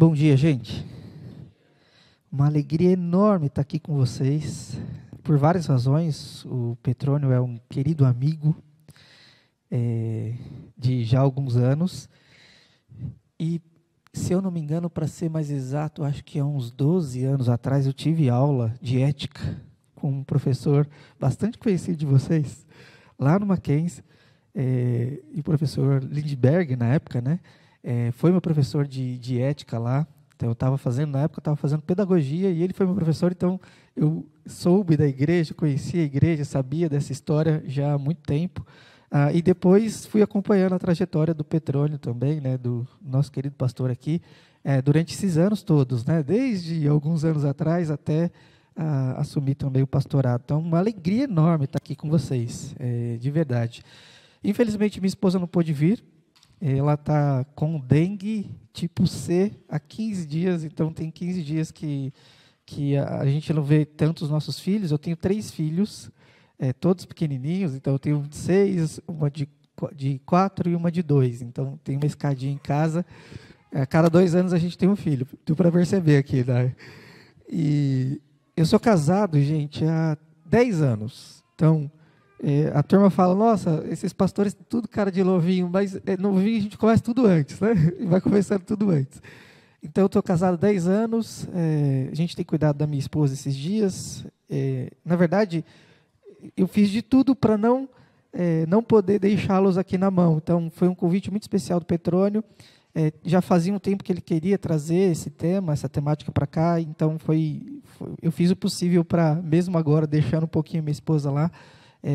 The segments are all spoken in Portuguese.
Bom dia, gente. Uma alegria enorme estar aqui com vocês, por várias razões. O Petrônio é um querido amigo de já alguns anos. E, se eu não me engano, para ser mais exato, acho que há uns 12 anos atrás, eu tive aula de ética com um professor bastante conhecido de vocês, lá no Mackenzie, e o professor Lindbergh, na época, né? Foi meu professor de ética lá. Então, na época eu estava fazendo pedagogia e ele foi meu professor, então eu soube da igreja, conhecia a igreja, sabia dessa história já há muito tempo. E depois fui acompanhando a trajetória do Petrônio também, né, do nosso querido pastor aqui, durante esses anos todos, né, desde alguns anos atrás até assumir também o pastorado. Então, uma alegria enorme estar aqui com vocês, de verdade. Infelizmente, minha esposa não pôde vir. Ela está com dengue tipo C há 15 dias, então tem 15 dias que a gente não vê tanto os nossos filhos. Eu tenho 3 filhos, todos pequenininhos, então eu tenho 6, uma de 4 e uma de 2. Então tem uma escadinha em casa. A cada 2 anos a gente tem um filho, deu para perceber aqui, né? E eu sou casado, gente, há 10 anos. Então, a turma fala, nossa, esses pastores, tudo cara de novinho, mas novinho a gente começa tudo antes, né? Vai começando tudo antes. Então, eu estou casado há 10 anos, a gente tem cuidado da minha esposa esses dias. Na verdade, eu fiz de tudo para não poder deixá-los aqui na mão. Então, foi um convite muito especial do Petrônio. Já fazia um tempo que ele queria trazer esse tema, essa temática para cá, então eu fiz o possível para, mesmo agora, deixando um pouquinho minha esposa lá,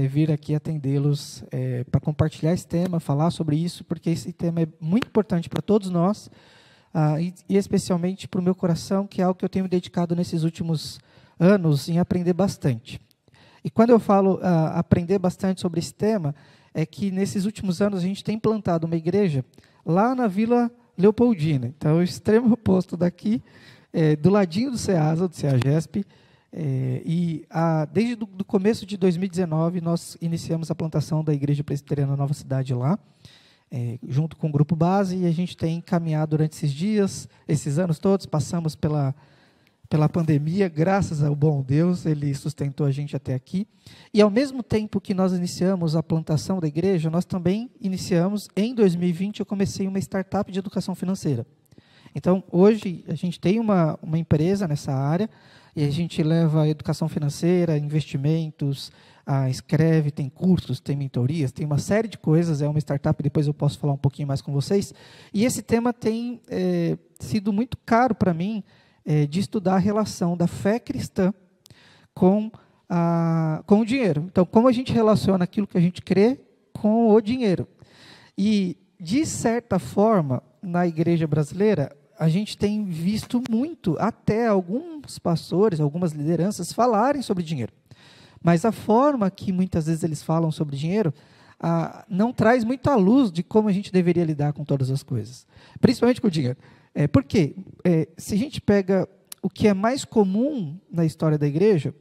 vir aqui atendê-los para compartilhar esse tema, falar sobre isso, porque esse tema é muito importante para todos nós, e especialmente para o meu coração, que é algo que eu tenho me dedicado nesses últimos anos em aprender bastante. E quando eu falo aprender bastante sobre esse tema, é que nesses últimos anos a gente tem plantado uma igreja lá na Vila Leopoldina, então é o extremo oposto daqui, do ladinho do CEASA, do CEAGESP. Desde o começo de 2019, nós iniciamos a plantação da Igreja Presbiteriana Nova Cidade lá, junto com o Grupo Base, e a gente tem caminhado durante esses dias, esses anos todos, passamos pela pandemia, graças ao bom Deus, Ele sustentou a gente até aqui. E, ao mesmo tempo que nós iniciamos a plantação da igreja, nós também iniciamos, em 2020, eu comecei uma startup de educação financeira. Então, hoje, a gente tem uma empresa nessa área, e a gente leva educação financeira, investimentos, escreve, tem cursos, tem mentorias, tem uma série de coisas, é uma startup, depois eu posso falar um pouquinho mais com vocês. E esse tema tem sido muito caro para mim, de estudar a relação da fé cristã com o dinheiro. Então, como a gente relaciona aquilo que a gente crê com o dinheiro. E, de certa forma, na igreja brasileira, a gente tem visto muito, até alguns pastores, algumas lideranças falarem sobre dinheiro. Mas a forma que muitas vezes eles falam sobre dinheiro não traz muita luz de como a gente deveria lidar com todas as coisas, principalmente com o dinheiro. Por quê? Se a gente pega o que é mais comum na história da igreja,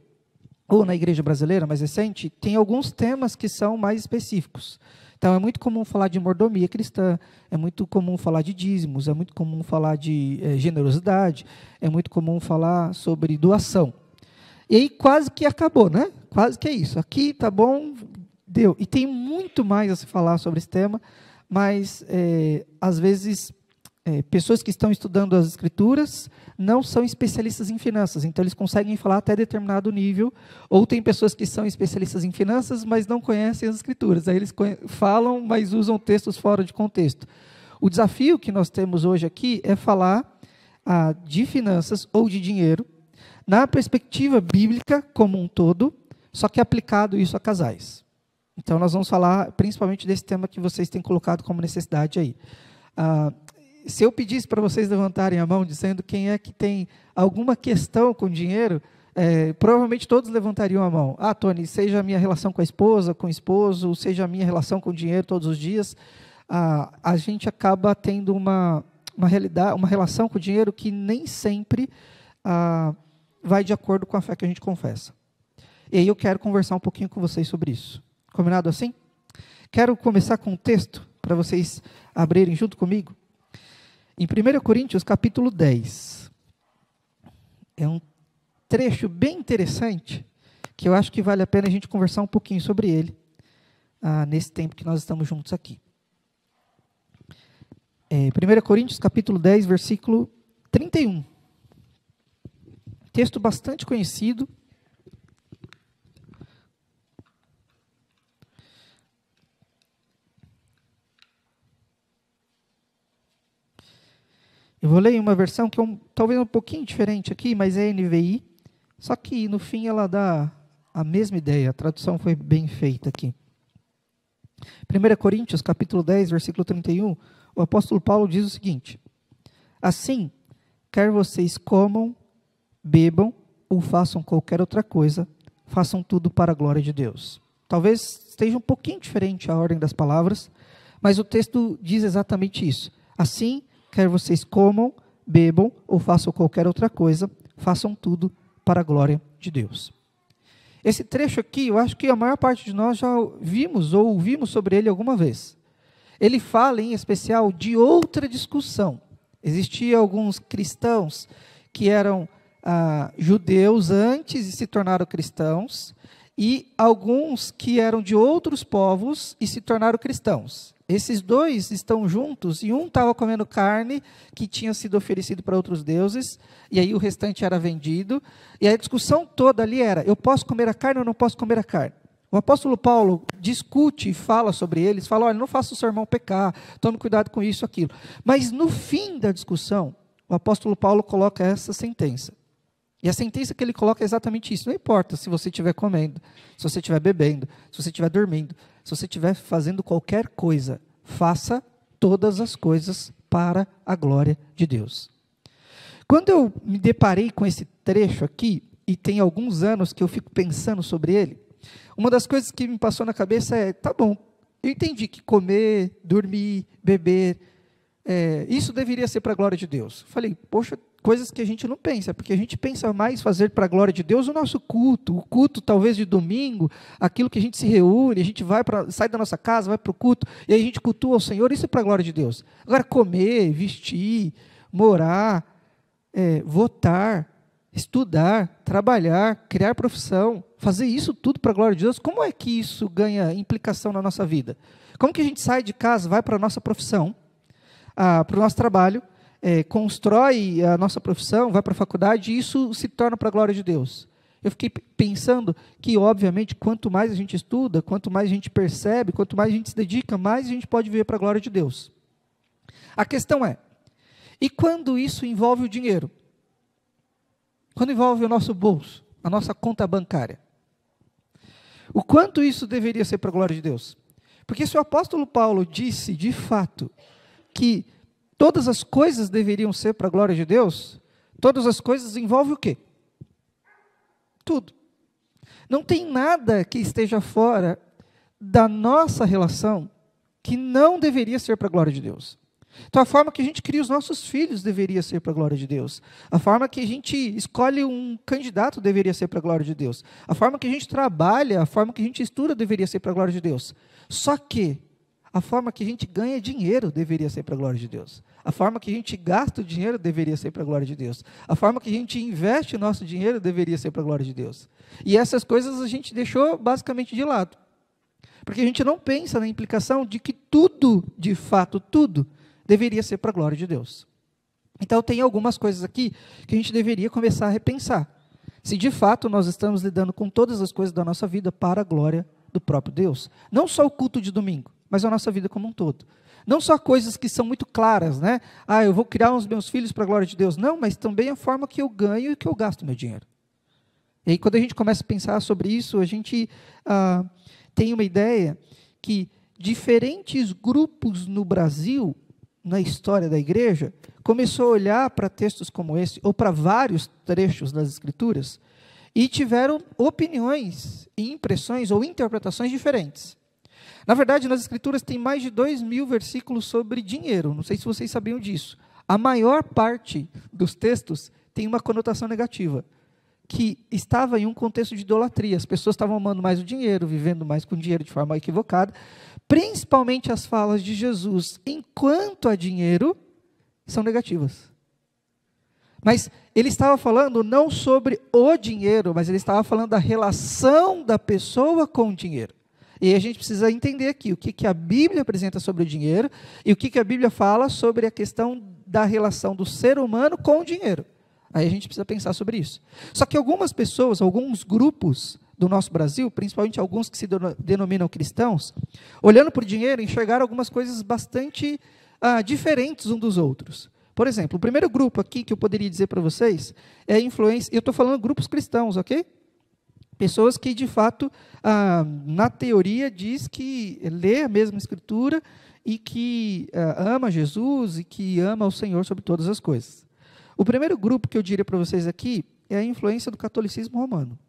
ou na igreja brasileira mais recente, tem alguns temas que são mais específicos. Então, é muito comum falar de mordomia cristã, é muito comum falar de dízimos, é muito comum falar de generosidade, é muito comum falar sobre doação. E aí quase que acabou, né? Quase que é isso. Aqui tá bom, deu. E tem muito mais a se falar sobre esse tema, mas às vezes pessoas que estão estudando as escrituras não são especialistas em finanças, então eles conseguem falar até determinado nível, ou tem pessoas que são especialistas em finanças, mas não conhecem as escrituras, aí eles falam, mas usam textos fora de contexto. O desafio que nós temos hoje aqui é falar de finanças ou de dinheiro, na perspectiva bíblica como um todo, só que aplicado isso a casais. Então nós vamos falar principalmente desse tema que vocês têm colocado como necessidade aí. Se eu pedisse para vocês levantarem a mão, dizendo quem é que tem alguma questão com dinheiro, provavelmente todos levantariam a mão. Tony, seja a minha relação com a esposa, com o esposo, seja a minha relação com o dinheiro todos os dias, a gente acaba tendo uma realidade, uma relação com o dinheiro que nem sempre vai de acordo com a fé que a gente confessa. E aí eu quero conversar um pouquinho com vocês sobre isso. Combinado assim? Quero começar com um texto, para vocês abrirem junto comigo. Em 1 Coríntios, capítulo 10. É um trecho bem interessante, que eu acho que vale a pena a gente conversar um pouquinho sobre ele, nesse tempo que nós estamos juntos aqui. 1 Coríntios, capítulo 10, versículo 31. Texto bastante conhecido. Eu vou ler em uma versão que é talvez um pouquinho diferente aqui, mas é NVI, só que no fim ela dá a mesma ideia, a tradução foi bem feita aqui. 1 Coríntios, capítulo 10, versículo 31, o apóstolo Paulo diz o seguinte: assim, quer vocês comam, bebam ou façam qualquer outra coisa, façam tudo para a glória de Deus. Talvez esteja um pouquinho diferente a ordem das palavras, mas o texto diz exatamente isso. Assim, quer vocês comam, bebam ou façam qualquer outra coisa, façam tudo para a glória de Deus. Esse trecho aqui, eu acho que a maior parte de nós já vimos ou ouvimos sobre ele alguma vez. Ele fala, em especial, de outra discussão. Existiam alguns cristãos que eram judeus antes e se tornaram cristãos, e alguns que eram de outros povos e se tornaram cristãos. Esses dois estão juntos, e um estava comendo carne que tinha sido oferecido para outros deuses, e aí o restante era vendido, e a discussão toda ali era: eu posso comer a carne ou não posso comer a carne? O apóstolo Paulo discute e fala sobre eles, fala: olha, não faça o seu irmão pecar, tome cuidado com isso, aquilo. Mas no fim da discussão, o apóstolo Paulo coloca essa sentença. E a sentença que ele coloca é exatamente isso: não importa se você estiver comendo, se você estiver bebendo, se você estiver dormindo, se você estiver fazendo qualquer coisa, faça todas as coisas para a glória de Deus. Quando eu me deparei com esse trecho aqui, e tem alguns anos que eu fico pensando sobre ele, uma das coisas que me passou na cabeça é: tá bom, eu entendi que comer, dormir, beber, isso deveria ser para a glória de Deus. Falei, poxa, coisas que a gente não pensa, porque a gente pensa mais fazer para a glória de Deus o nosso culto, o culto talvez de domingo, aquilo que a gente se reúne, a gente sai da nossa casa, vai para o culto, e aí a gente cultua o Senhor, isso é para a glória de Deus. Agora, comer, vestir, morar, votar, estudar, trabalhar, criar profissão, fazer isso tudo para a glória de Deus, como é que isso ganha implicação na nossa vida? Como que a gente sai de casa, vai para a nossa profissão, para o nosso trabalho, constrói a nossa profissão, vai para a faculdade, e isso se torna para a glória de Deus? Eu fiquei pensando que, obviamente, quanto mais a gente estuda, quanto mais a gente percebe, quanto mais a gente se dedica, mais a gente pode viver para a glória de Deus. A questão é: e quando isso envolve o dinheiro? Quando envolve o nosso bolso, a nossa conta bancária? O quanto isso deveria ser para a glória de Deus? Porque se o apóstolo Paulo disse, de fato, que todas as coisas deveriam ser para a glória de Deus, todas as coisas envolvem o quê? Tudo. Não tem nada que esteja fora da nossa relação que não deveria ser para a glória de Deus. Então, a forma que a gente cria os nossos filhos deveria ser para a glória de Deus. A forma que a gente escolhe um candidato deveria ser para a glória de Deus. A forma que a gente trabalha, a forma que a gente estuda deveria ser para a glória de Deus. Só que a forma que a gente ganha dinheiro deveria ser para a glória de Deus. A forma que a gente gasta o dinheiro deveria ser para a glória de Deus. A forma que a gente investe o nosso dinheiro deveria ser para a glória de Deus. E essas coisas a gente deixou basicamente de lado. Porque a gente não pensa na implicação de que tudo, de fato, tudo, deveria ser para a glória de Deus. Então, tem algumas coisas aqui que a gente deveria começar a repensar. Se de fato nós estamos lidando com todas as coisas da nossa vida para a glória do próprio Deus. Não só o culto de domingo, mas a nossa vida como um todo. Não só coisas que são muito claras, né? Eu vou criar os meus filhos para a glória de Deus. Não, mas também a forma que eu ganho e que eu gasto meu dinheiro. E aí, quando a gente começa a pensar sobre isso, a gente tem uma ideia que diferentes grupos no Brasil, na história da igreja, começou a olhar para textos como esse, ou para vários trechos das Escrituras, e tiveram opiniões, impressões ou interpretações diferentes. Na verdade, nas Escrituras tem mais de 2.000 versículos sobre dinheiro. Não sei se vocês sabiam disso. A maior parte dos textos tem uma conotação negativa, que estava em um contexto de idolatria. As pessoas estavam amando mais o dinheiro, vivendo mais com dinheiro de forma equivocada. Principalmente as falas de Jesus enquanto a dinheiro são negativas. Mas ele estava falando não sobre o dinheiro, mas ele estava falando da relação da pessoa com o dinheiro. E a gente precisa entender aqui o que a Bíblia apresenta sobre o dinheiro e o que a Bíblia fala sobre a questão da relação do ser humano com o dinheiro. Aí a gente precisa pensar sobre isso. Só que algumas pessoas, alguns grupos do nosso Brasil, principalmente alguns que se denominam cristãos, olhando para o dinheiro, enxergaram algumas coisas bastante diferentes uns dos outros. Por exemplo, o primeiro grupo aqui que eu poderia dizer para vocês é a influência, eu estou falando grupos cristãos, ok? Pessoas que, de fato, na teoria, diz que lê a mesma Escritura e que ama Jesus e que ama o Senhor sobre todas as coisas. O primeiro grupo que eu diria para vocês aqui é a influência do catolicismo romano.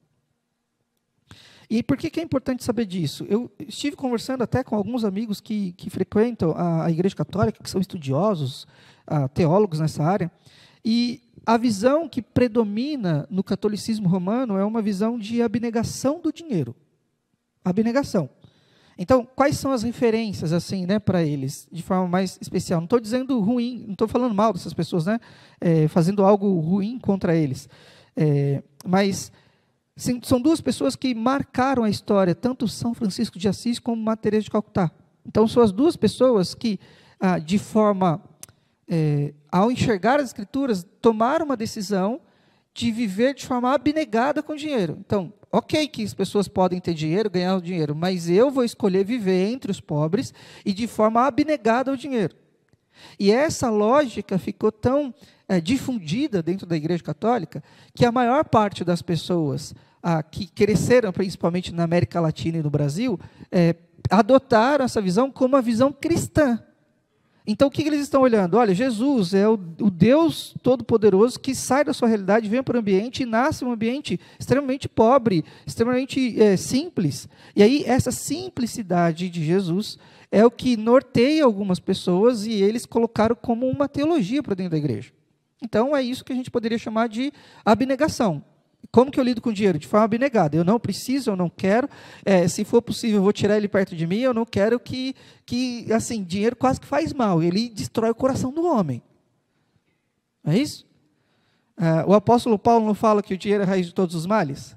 E por que é importante saber disso? Eu estive conversando até com alguns amigos que frequentam a Igreja Católica, que são estudiosos, teólogos nessa área, e a visão que predomina no catolicismo romano é uma visão de abnegação do dinheiro. Abnegação. Então, quais são as referências assim, né, para eles, de forma mais especial? Não estou dizendo ruim, não estou falando mal dessas pessoas, né, fazendo algo ruim contra eles. Mas são duas pessoas que marcaram a história, tanto São Francisco de Assis como Madre Teresa de Calcutá. Então, são as duas pessoas que, de forma, ao enxergar as Escrituras, tomaram uma decisão de viver de forma abnegada com dinheiro. Então, ok que as pessoas podem ter dinheiro, ganhar o dinheiro, mas eu vou escolher viver entre os pobres e de forma abnegada ao dinheiro. E essa lógica ficou tão difundida dentro da Igreja Católica que a maior parte das pessoas que cresceram, principalmente na América Latina e no Brasil, adotaram essa visão como uma visão cristã. Então, o que eles estão olhando? Olha, Jesus é o Deus Todo-Poderoso que sai da sua realidade, vem para o ambiente e nasce um ambiente extremamente pobre, extremamente simples. E aí, essa simplicidade de Jesus é o que norteia algumas pessoas e eles colocaram como uma teologia para dentro da igreja. Então, é isso que a gente poderia chamar de abnegação. Como que eu lido com o dinheiro? De forma abnegada. Eu não preciso, eu não quero. Se for possível, eu vou tirar ele perto de mim. Eu não quero que assim, dinheiro quase que faz mal. Ele destrói o coração do homem. Não é isso? O apóstolo Paulo não fala que o dinheiro é a raiz de todos os males?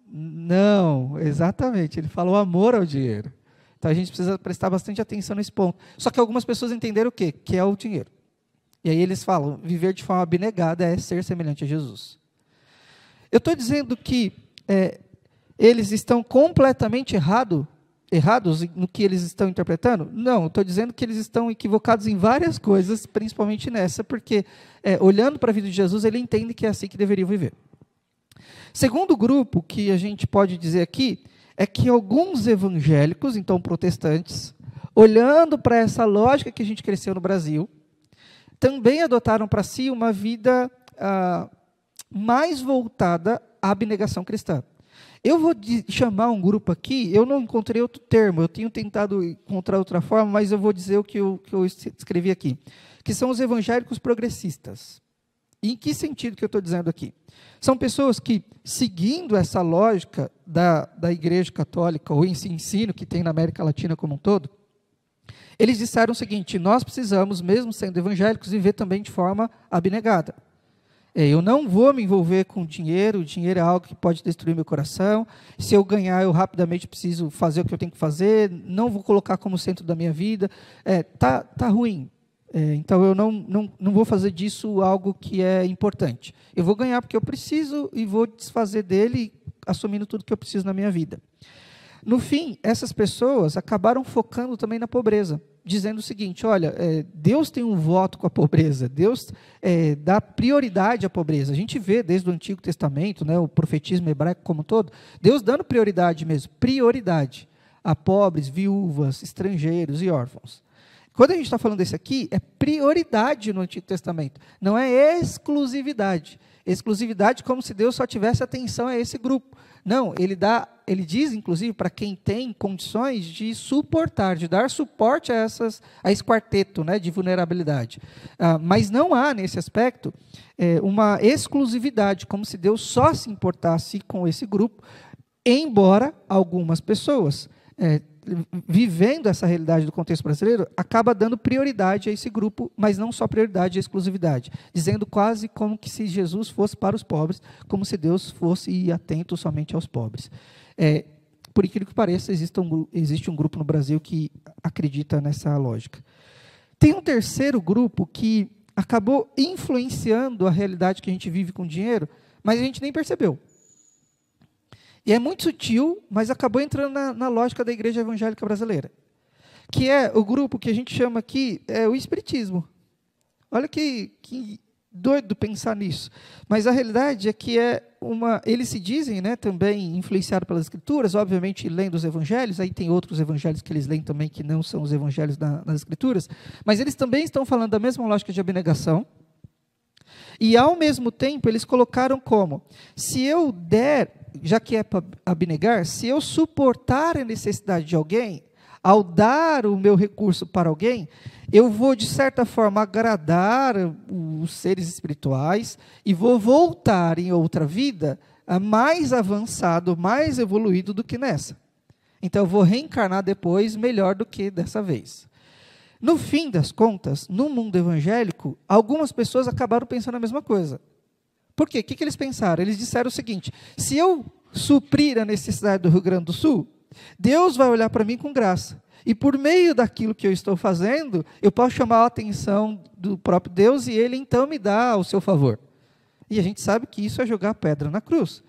Não, exatamente. Ele fala o amor ao dinheiro. Então, a gente precisa prestar bastante atenção nesse ponto. Só que algumas pessoas entenderam o quê? Que é o dinheiro. E aí eles falam, viver de forma abnegada é ser semelhante a Jesus. Eu estou dizendo que eles estão completamente errados no que eles estão interpretando? Não, estou dizendo que eles estão equivocados em várias coisas, principalmente nessa, porque olhando para a vida de Jesus, ele entende que é assim que deveriam viver. Segundo grupo que a gente pode dizer aqui, é que alguns evangélicos, então protestantes, olhando para essa lógica que a gente cresceu no Brasil, também adotaram para si uma vida mais voltada à abnegação cristã. Eu vou chamar um grupo aqui, eu não encontrei outro termo, eu tenho tentado encontrar outra forma, mas eu vou dizer o que eu escrevi aqui, que são os evangélicos progressistas. E em que sentido que eu estou dizendo aqui? São pessoas que, seguindo essa lógica da Igreja Católica, ou esse ensino que tem na América Latina como um todo, eles disseram o seguinte: nós precisamos, mesmo sendo evangélicos, viver também de forma abnegada. Eu não vou me envolver com dinheiro, o dinheiro é algo que pode destruir meu coração, se eu ganhar, eu rapidamente preciso fazer o que eu tenho que fazer, não vou colocar como centro da minha vida, tá ruim. Então, eu não vou fazer disso algo que é importante. Eu vou ganhar porque eu preciso e vou desfazer dele, assumindo tudo que eu preciso na minha vida. No fim, essas pessoas acabaram focando também na pobreza, dizendo o seguinte: olha, Deus tem um voto com a pobreza, Deus dá prioridade à pobreza. A gente vê desde o Antigo Testamento, né, o profetismo hebraico como um todo, Deus dando prioridade mesmo, prioridade a pobres, viúvas, estrangeiros e órfãos. Quando a gente está falando desse aqui, é prioridade no Antigo Testamento, não é exclusividade. Exclusividade como se Deus só tivesse atenção a esse grupo. Não, ele diz, inclusive, para quem tem condições de suportar, de dar suporte a esse quarteto, né, de vulnerabilidade. Mas não há, nesse aspecto, uma exclusividade, como se Deus só se importasse com esse grupo, embora algumas pessoas vivendo essa realidade do contexto brasileiro, acaba dando prioridade a esse grupo, mas não só prioridade, a exclusividade, dizendo quase como que se Jesus fosse para os pobres, como se Deus fosse atento somente aos pobres. Por incrível que pareça, existe um grupo no Brasil que acredita nessa lógica. Tem um terceiro grupo que acabou influenciando a realidade que a gente vive com dinheiro, mas a gente nem percebeu. E é muito sutil, mas acabou entrando na lógica da igreja evangélica brasileira, que é o grupo que a gente chama aqui o espiritismo. Olha que doido pensar nisso. Mas a realidade é que eles se dizem, né, também influenciados pelas escrituras, obviamente lendo os evangelhos, aí tem outros evangelhos que eles leem também que não são os evangelhos nas escrituras, mas eles também estão falando da mesma lógica de abnegação. E, ao mesmo tempo, eles colocaram como, se eu der, já que é para abnegar, se eu suportar a necessidade de alguém, ao dar o meu recurso para alguém, eu vou, de certa forma, agradar os seres espirituais e vou voltar em outra vida mais avançado, mais evoluído do que nessa. Então, eu vou reencarnar depois melhor do que dessa vez. No fim das contas, no mundo evangélico, algumas pessoas acabaram pensando a mesma coisa. Por quê? O que eles pensaram? Eles disseram o seguinte: se eu suprir a necessidade do Rio Grande do Sul, Deus vai olhar para mim com graça. E por meio daquilo que eu estou fazendo, eu posso chamar a atenção do próprio Deus e Ele então me dá o seu favor. E a gente sabe que isso é jogar pedra na cruz.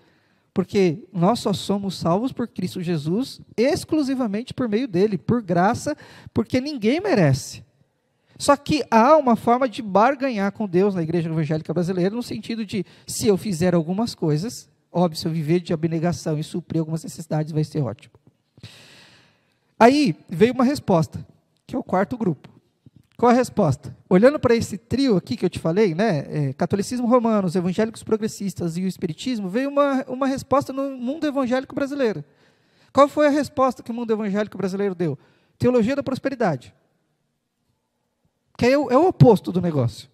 Porque nós só somos salvos por Cristo Jesus, exclusivamente por meio dele, por graça, porque ninguém merece. Só que há uma forma de barganhar com Deus na igreja evangélica brasileira, no sentido de, se eu fizer algumas coisas, óbvio, se eu viver de abnegação e suprir algumas necessidades, vai ser ótimo. Aí veio uma resposta, que é o quarto grupo. Qual a resposta? Olhando para esse trio aqui que eu te falei, né, catolicismo romano, os evangélicos progressistas e o espiritismo, veio uma resposta no mundo evangélico brasileiro. Qual foi a resposta que o mundo evangélico brasileiro deu? Teologia da prosperidade. Que é o oposto do negócio.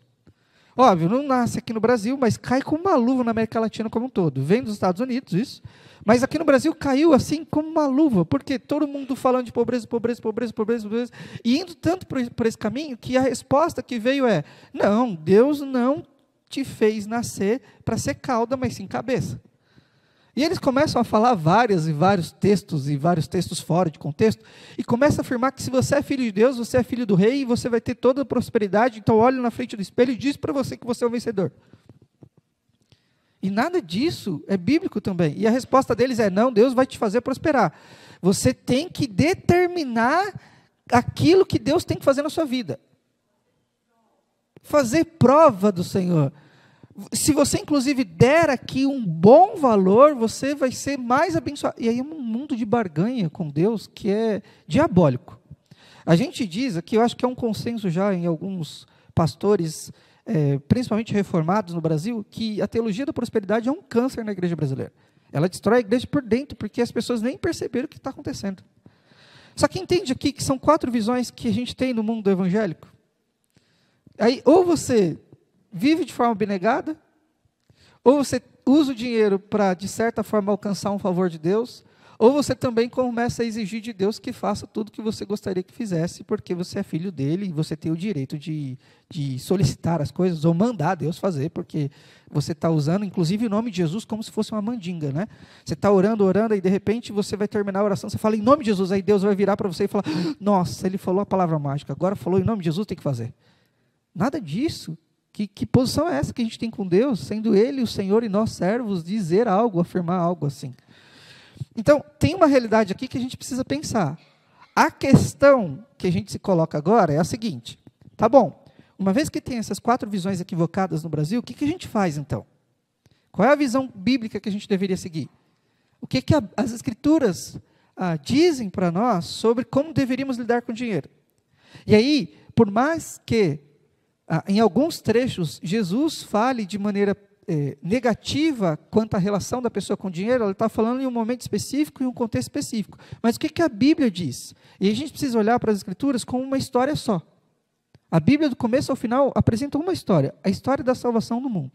Óbvio, não nasce aqui no Brasil, mas cai como uma luva na América Latina como um todo. Vem dos Estados Unidos, isso. Mas aqui no Brasil caiu assim como uma luva, porque todo mundo falando de pobreza, pobreza, pobreza, pobreza, pobreza, e indo tanto por esse caminho, que a resposta que veio é: não, Deus não te fez nascer para ser cauda, mas sim cabeça. E eles começam a falar vários textos fora de contexto, e começam a afirmar que se você é filho de Deus, você é filho do rei, e você vai ter toda a prosperidade, então olhe na frente do espelho e diz para você que você é o vencedor. E nada disso é bíblico também. E a resposta deles é: não, Deus vai te fazer prosperar. Você tem que determinar aquilo que Deus tem que fazer na sua vida. Fazer prova do Senhor. Se você, inclusive, der aqui um bom valor, você vai ser mais abençoado. E aí é um mundo de barganha com Deus que é diabólico. A gente diz aqui, eu acho que é um consenso já em alguns pastores, principalmente reformados no Brasil, que a teologia da prosperidade é um câncer na igreja brasileira. Ela destrói a igreja por dentro, porque as pessoas nem perceberam o que está acontecendo. Só que entende aqui que são 4 visões que a gente tem no mundo evangélico. Aí, ou você vive de forma abnegada, ou você usa o dinheiro para, de certa forma, alcançar um favor de Deus, ou você também começa a exigir de Deus que faça tudo o que você gostaria que fizesse, porque você é filho dele e você tem o direito de solicitar as coisas, ou mandar Deus fazer, porque você está usando, inclusive, o nome de Jesus como se fosse uma mandinga, né? Você está orando, e de repente você vai terminar a oração, você fala em nome de Jesus, aí Deus vai virar para você e falar: nossa, ele falou a palavra mágica, agora falou em nome de Jesus, tem que fazer. Nada disso. Que posição é essa que a gente tem com Deus, sendo Ele, o Senhor e nós servos, dizer algo, afirmar algo assim? Então, tem uma realidade aqui que a gente precisa pensar. A questão que a gente se coloca agora é a seguinte: tá bom, uma vez que tem essas 4 visões equivocadas no Brasil, o que a gente faz então? Qual é a visão bíblica que a gente deveria seguir? O que as Escrituras dizem para nós sobre como deveríamos lidar com o dinheiro? E aí, por mais que em alguns trechos, Jesus fale de maneira negativa quanto à relação da pessoa com o dinheiro, ela está falando em um momento específico e um contexto específico. Mas o que a Bíblia diz? E a gente precisa olhar para as Escrituras como uma história só. A Bíblia, do começo ao final, apresenta uma história: a história da salvação do mundo,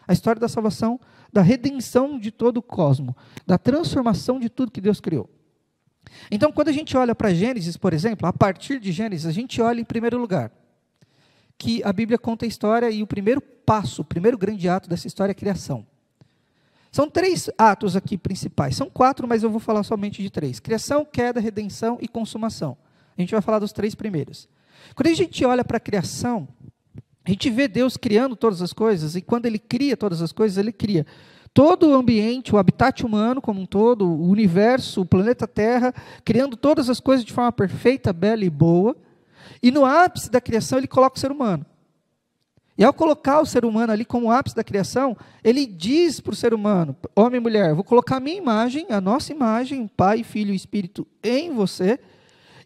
a história da salvação, da redenção de todo o cosmos, da transformação de tudo que Deus criou. Então, quando a gente olha para Gênesis, por exemplo, a partir de Gênesis, a gente olha em primeiro lugar que a Bíblia conta a história e o primeiro passo, o primeiro grande ato dessa história é a criação. São 3 atos aqui principais. São 4, mas eu vou falar somente de 3. Criação, queda, redenção e consumação. A gente vai falar dos 3 primeiros. Quando a gente olha para a criação, a gente vê Deus criando todas as coisas, e quando Ele cria todas as coisas, Ele cria todo o ambiente, o habitat humano como um todo, o universo, o planeta Terra, criando todas as coisas de forma perfeita, bela e boa. E no ápice da criação, Ele coloca o ser humano. E ao colocar o ser humano ali como ápice da criação, Ele diz para o ser humano, homem e mulher, vou colocar a minha imagem, a nossa imagem, Pai, Filho e Espírito em você,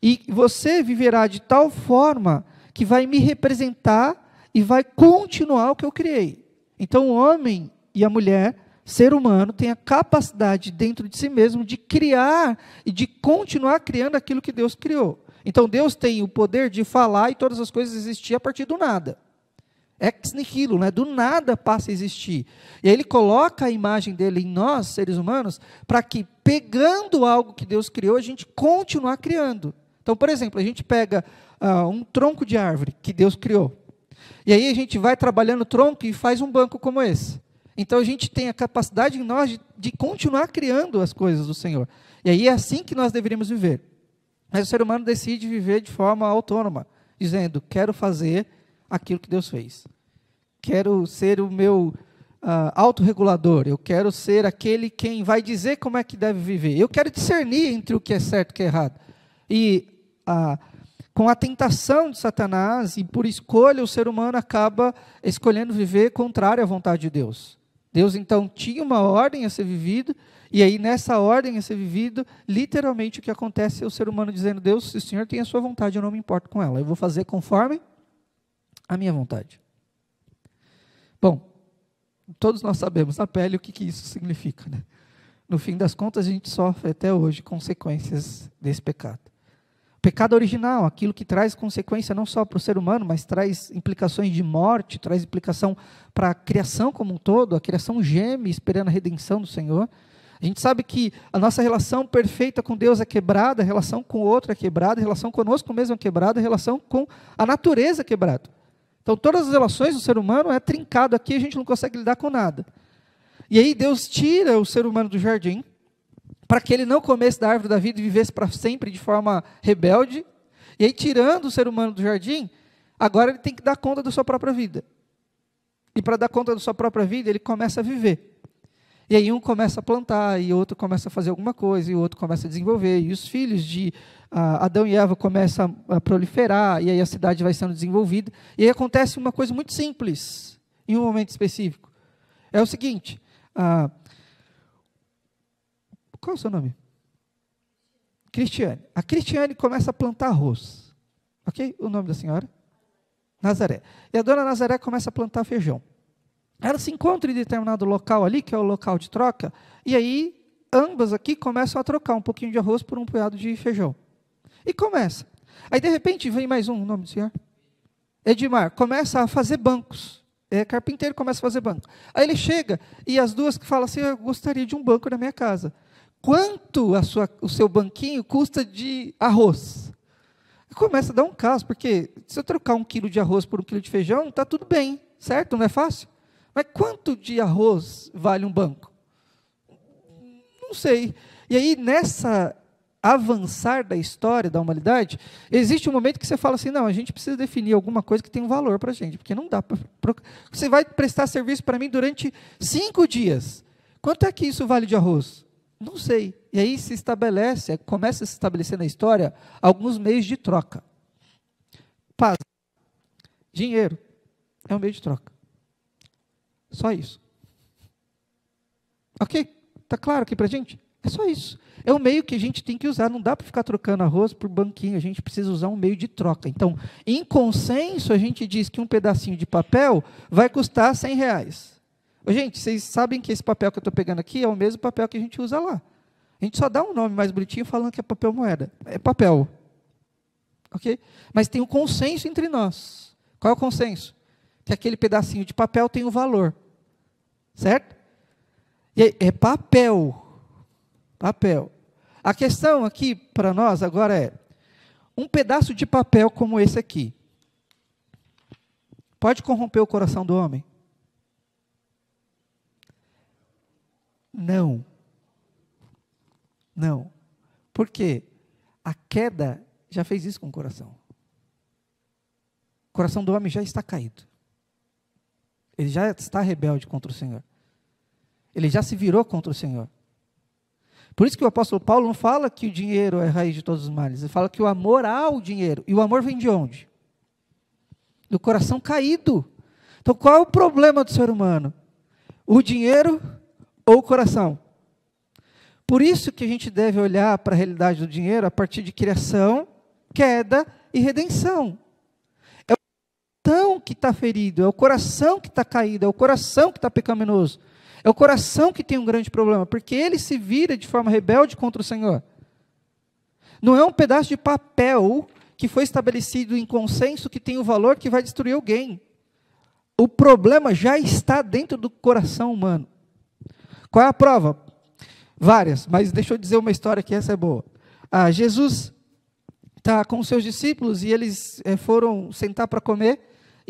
e você viverá de tal forma que vai me representar e vai continuar o que eu criei. Então o homem e a mulher, ser humano, tem a capacidade dentro de si mesmo de criar e de continuar criando aquilo que Deus criou. Então Deus tem o poder de falar e todas as coisas existir a partir do nada. Ex nihilo, né? Do nada passa a existir. E aí Ele coloca a imagem dele em nós, seres humanos, para que, pegando algo que Deus criou, a gente continuar criando. Então, por exemplo, a gente pega um tronco de árvore que Deus criou. E aí a gente vai trabalhando o tronco e faz um banco como esse. Então a gente tem a capacidade em nós de continuar criando as coisas do Senhor. E aí é assim que nós deveríamos viver. Mas o ser humano decide viver de forma autônoma, dizendo, quero fazer aquilo que Deus fez. Quero ser o meu autorregulador, eu quero ser aquele quem vai dizer como é que deve viver. Eu quero discernir entre o que é certo e o que é errado. E com a tentação de Satanás, e por escolha, o ser humano acaba escolhendo viver contrário à vontade de Deus. Deus, então, tinha uma ordem a ser vivida, e aí, nessa ordem a ser vivida, literalmente o que acontece é o ser humano dizendo, Deus, se o Senhor tem a sua vontade, eu não me importo com ela, eu vou fazer conforme a minha vontade. Bom, todos nós sabemos na pele o que isso significa, né? No fim das contas, a gente sofre até hoje consequências desse pecado. O pecado original, aquilo que traz consequência não só para o ser humano, mas traz implicações de morte, traz implicação para a criação como um todo, a criação geme esperando a redenção do Senhor. A gente sabe que a nossa relação perfeita com Deus é quebrada, a relação com o outro é quebrada, a relação conosco mesmo é quebrada, a relação com a natureza é quebrada. Então, todas as relações do ser humano é trincado aqui, a gente não consegue lidar com nada. E aí Deus tira o ser humano do jardim, para que ele não comesse da árvore da vida e vivesse para sempre de forma rebelde. E aí, tirando o ser humano do jardim, agora ele tem que dar conta da sua própria vida. E para dar conta da sua própria vida, ele começa a viver. E aí um começa a plantar, e outro começa a fazer alguma coisa, e o outro começa a desenvolver. E os filhos de Adão e Eva começam a proliferar, e aí a cidade vai sendo desenvolvida. E aí acontece uma coisa muito simples, em um momento específico. É o seguinte, qual é o seu nome? Cristiane. A Cristiane começa a plantar arroz. Ok? O nome da senhora? Nazaré. E a dona Nazaré começa a plantar feijão. Ela se encontra em determinado local ali, que é o local de troca, e aí ambas aqui começam a trocar um pouquinho de arroz por um punhado de feijão. E começa. Aí, de repente, vem mais um, o nome do senhor? Edmar. Começa a fazer bancos. Carpinteiro, começa a fazer banco. Aí ele chega, e as duas que falam assim, eu gostaria de um banco na minha casa. Quanto o seu banquinho custa de arroz? Começa a dar um caos, porque se eu trocar 1 quilo de arroz por 1 quilo de feijão, está tudo bem, certo? Não é fácil? Mas quanto de arroz vale um banco? Não sei. E aí, nessa avançar da história da humanidade, existe um momento que você fala assim, não, a gente precisa definir alguma coisa que tem um valor para a gente, porque não dá para... Você vai prestar serviço para mim durante 5 dias. Quanto é que isso vale de arroz? Não sei. E aí se estabelece, começa a se estabelecer na história, alguns meios de troca. Paz. Dinheiro é um meio de troca. Só isso. Ok? Está claro aqui para a gente? É só isso. É um meio que a gente tem que usar. Não dá para ficar trocando arroz por banquinho. A gente precisa usar um meio de troca. Então, em consenso, a gente diz que um pedacinho de papel vai custar R$100. Gente, vocês sabem que esse papel que eu estou pegando aqui é o mesmo papel que a gente usa lá. A gente só dá um nome mais bonitinho falando que é papel moeda. É papel. Ok? Mas tem um consenso entre nós. Qual é o consenso? Que aquele pedacinho de papel tem um valor. Certo? E é papel. Papel. A questão aqui para nós agora é, um pedaço de papel como esse aqui, pode corromper o coração do homem? Não. Não. Por quê? A queda já fez isso com o coração. O coração do homem já está caído. Ele já está rebelde contra o Senhor. Ele já se virou contra o Senhor. Por isso que o apóstolo Paulo não fala que o dinheiro é a raiz de todos os males. Ele fala que o amor ao dinheiro. E o amor vem de onde? Do coração caído. Então qual é o problema do ser humano? O dinheiro ou o coração? Por isso que a gente deve olhar para a realidade do dinheiro a partir de criação, queda e redenção. É o coração que está ferido, é o coração que está caído, é o coração que está pecaminoso. É o coração que tem um grande problema, porque ele se vira de forma rebelde contra o Senhor. Não é um pedaço de papel que foi estabelecido em consenso que tem o valor que vai destruir alguém. O problema já está dentro do coração humano. Qual é a prova? Várias, mas deixa eu dizer uma história que essa é boa. Jesus está com os seus discípulos e eles foram sentar para comer,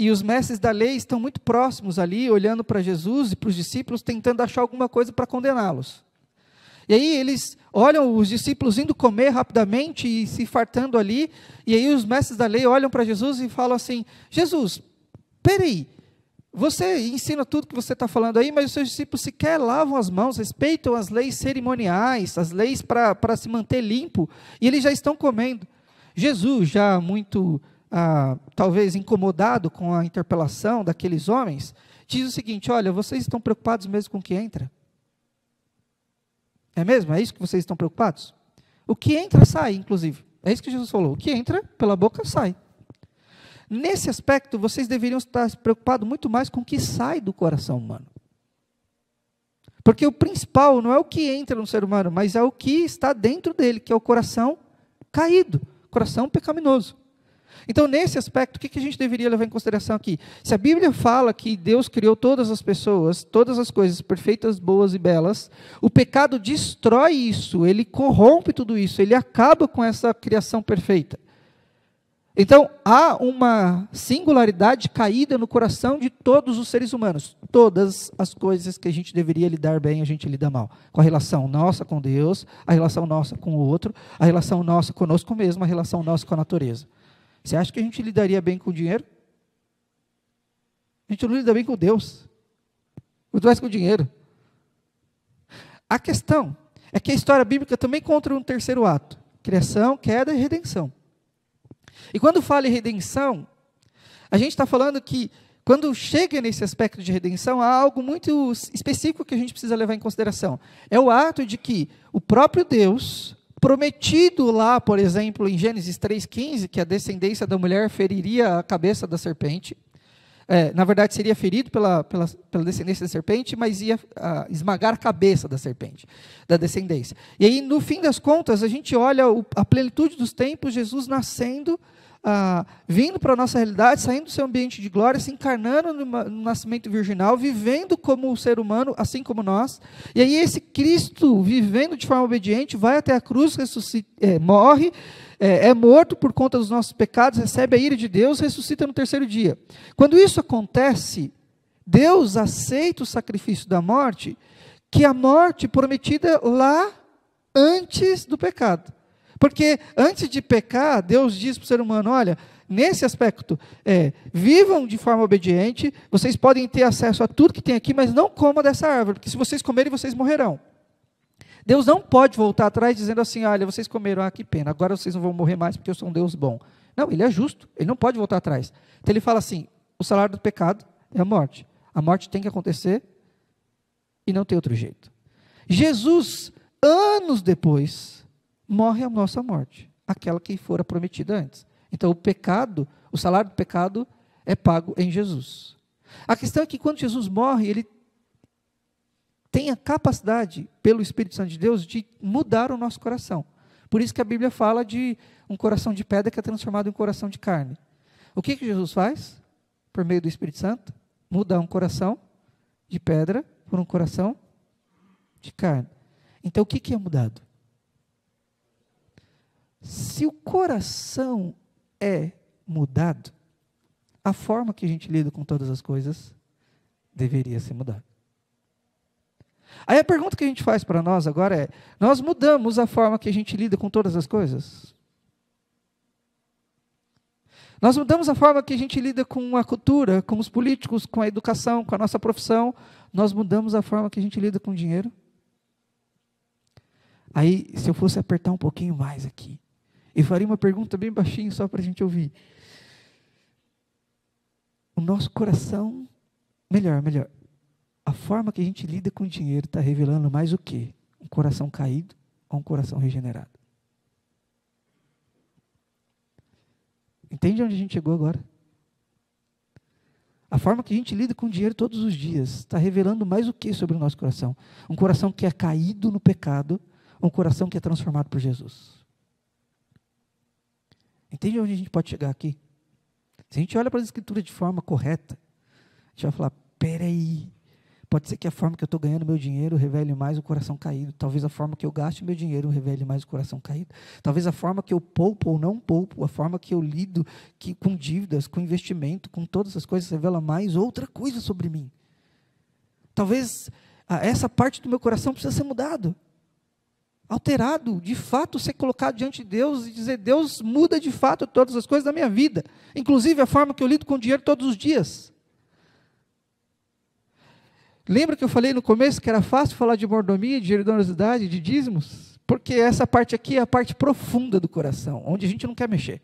e os mestres da lei estão muito próximos ali, olhando para Jesus e para os discípulos, tentando achar alguma coisa para condená-los. E aí eles olham os discípulos indo comer rapidamente e se fartando ali, e aí os mestres da lei olham para Jesus e falam assim: Jesus, peraí, você ensina tudo que você está falando aí, mas os seus discípulos sequer lavam as mãos, respeitam as leis cerimoniais, as leis para se manter limpo, e eles já estão comendo. Jesus, já muito, talvez incomodado com a interpelação daqueles homens, diz o seguinte: olha, vocês estão preocupados mesmo com o que entra? É mesmo? É isso que vocês estão preocupados? O que entra, sai, inclusive. É isso que Jesus falou. O que entra pela boca, sai. Nesse aspecto, vocês deveriam estar preocupados muito mais com o que sai do coração humano. Porque o principal não é o que entra no ser humano, mas é o que está dentro dele, que é o coração caído, coração pecaminoso. Então, nesse aspecto, o que a gente deveria levar em consideração aqui? Se a Bíblia fala que Deus criou todas as pessoas, todas as coisas perfeitas, boas e belas, o pecado destrói isso, ele corrompe tudo isso, ele acaba com essa criação perfeita. Então, há uma singularidade caída no coração de todos os seres humanos. Todas as coisas que a gente deveria lidar bem, a gente lida mal. Com a relação nossa com Deus, a relação nossa com o outro, a relação nossa conosco mesmo, a relação nossa com a natureza. Você acha que a gente lidaria bem com o dinheiro? A gente não lida bem com Deus. Muito mais com o dinheiro. A questão é que a história bíblica também conta um terceiro ato. Criação, queda e redenção. E quando fala em redenção, a gente está falando que, quando chega nesse aspecto de redenção, há algo muito específico que a gente precisa levar em consideração. É o ato de que o próprio Deus, prometido lá, por exemplo, em Gênesis 3,15, que a descendência da mulher feriria a cabeça da serpente, na verdade seria ferido pela descendência da serpente, mas ia esmagar a cabeça da serpente, da descendência. E aí, no fim das contas, a gente olha a plenitude dos tempos, Jesus nascendo, vindo para a nossa realidade, saindo do seu ambiente de glória, se encarnando no nascimento virginal, vivendo como o ser humano, assim como nós. E aí esse Cristo, vivendo de forma obediente, vai até a cruz, morre, é morto por conta dos nossos pecados, recebe a ira de Deus, ressuscita no terceiro dia. Quando isso acontece, Deus aceita o sacrifício da morte, que é a morte prometida lá antes do pecado. Porque antes de pecar, Deus diz para o ser humano: olha, nesse aspecto, vivam de forma obediente, vocês podem ter acesso a tudo que tem aqui, mas não comam dessa árvore, porque se vocês comerem, vocês morrerão. Deus não pode voltar atrás dizendo assim: olha, vocês comeram, que pena, agora vocês não vão morrer mais porque eu sou um Deus bom. Não, ele é justo, ele não pode voltar atrás. Então ele fala assim: o salário do pecado é a morte. A morte tem que acontecer e não tem outro jeito. Jesus, anos depois, morre a nossa morte, aquela que fora prometida antes. Então o pecado, o salário do pecado é pago em Jesus. A questão é que quando Jesus morre, ele tem a capacidade, pelo Espírito Santo de Deus, de mudar o nosso coração. Por isso que a Bíblia fala de um coração de pedra que é transformado em um coração de carne. O que Jesus faz? Por meio do Espírito Santo, muda um coração de pedra por um coração de carne. Então o que é mudado? Se o coração é mudado, a forma que a gente lida com todas as coisas deveria ser mudada. Aí a pergunta que a gente faz para nós agora é: nós mudamos a forma que a gente lida com todas as coisas? Nós mudamos a forma que a gente lida com a cultura, com os políticos, com a educação, com a nossa profissão? Nós mudamos a forma que a gente lida com o dinheiro? Aí, se eu fosse apertar um pouquinho mais aqui, eu faria uma pergunta bem baixinho só para a gente ouvir. O nosso coração, melhor, a forma que a gente lida com o dinheiro está revelando mais o quê? Um coração caído ou um coração regenerado? Entende onde a gente chegou agora? A forma que a gente lida com o dinheiro todos os dias está revelando mais o que sobre o nosso coração? Um coração que é caído no pecado, ou um coração que é transformado por Jesus? Entende onde a gente pode chegar aqui? Se a gente olha para as Escrituras de forma correta, a gente vai falar: peraí, pode ser que a forma que eu estou ganhando meu dinheiro revele mais o coração caído. Talvez a forma que eu gasto meu dinheiro revele mais o coração caído. Talvez a forma que eu poupo ou não poupo, a forma que eu lido com dívidas, com investimento, com todas essas coisas, revela mais outra coisa sobre mim. Talvez essa parte do meu coração precisa ser mudado, alterado, de fato ser colocado diante de Deus e dizer: Deus, muda de fato todas as coisas da minha vida, inclusive a forma que eu lido com o dinheiro todos os dias. Lembra que eu falei no começo que era fácil falar de mordomia, de generosidade, de dízimos? Porque essa parte aqui é a parte profunda do coração, onde a gente não quer mexer.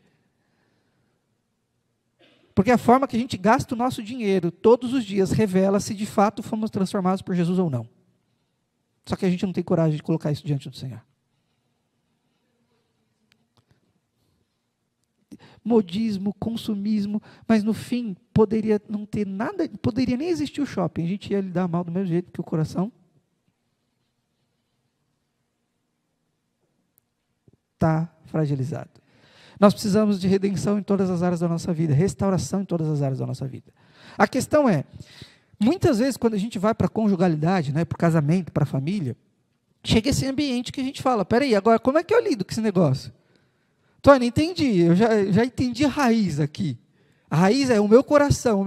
Porque a forma que a gente gasta o nosso dinheiro todos os dias revela se de fato fomos transformados por Jesus ou não. Só que a gente não tem coragem de colocar isso diante do Senhor. Modismo, consumismo, mas no fim poderia não ter nada, poderia nem existir o shopping, a gente ia lidar mal do mesmo jeito, porque o coração está fragilizado. Nós precisamos de redenção em todas as áreas da nossa vida, restauração em todas as áreas da nossa vida. A questão é, muitas vezes quando a gente vai para a conjugalidade, né, para o casamento, para a família, chega esse ambiente que a gente fala: peraí, agora como é que eu lido com esse negócio? Tony, entendi, eu já entendi a raiz aqui. A raiz é o meu coração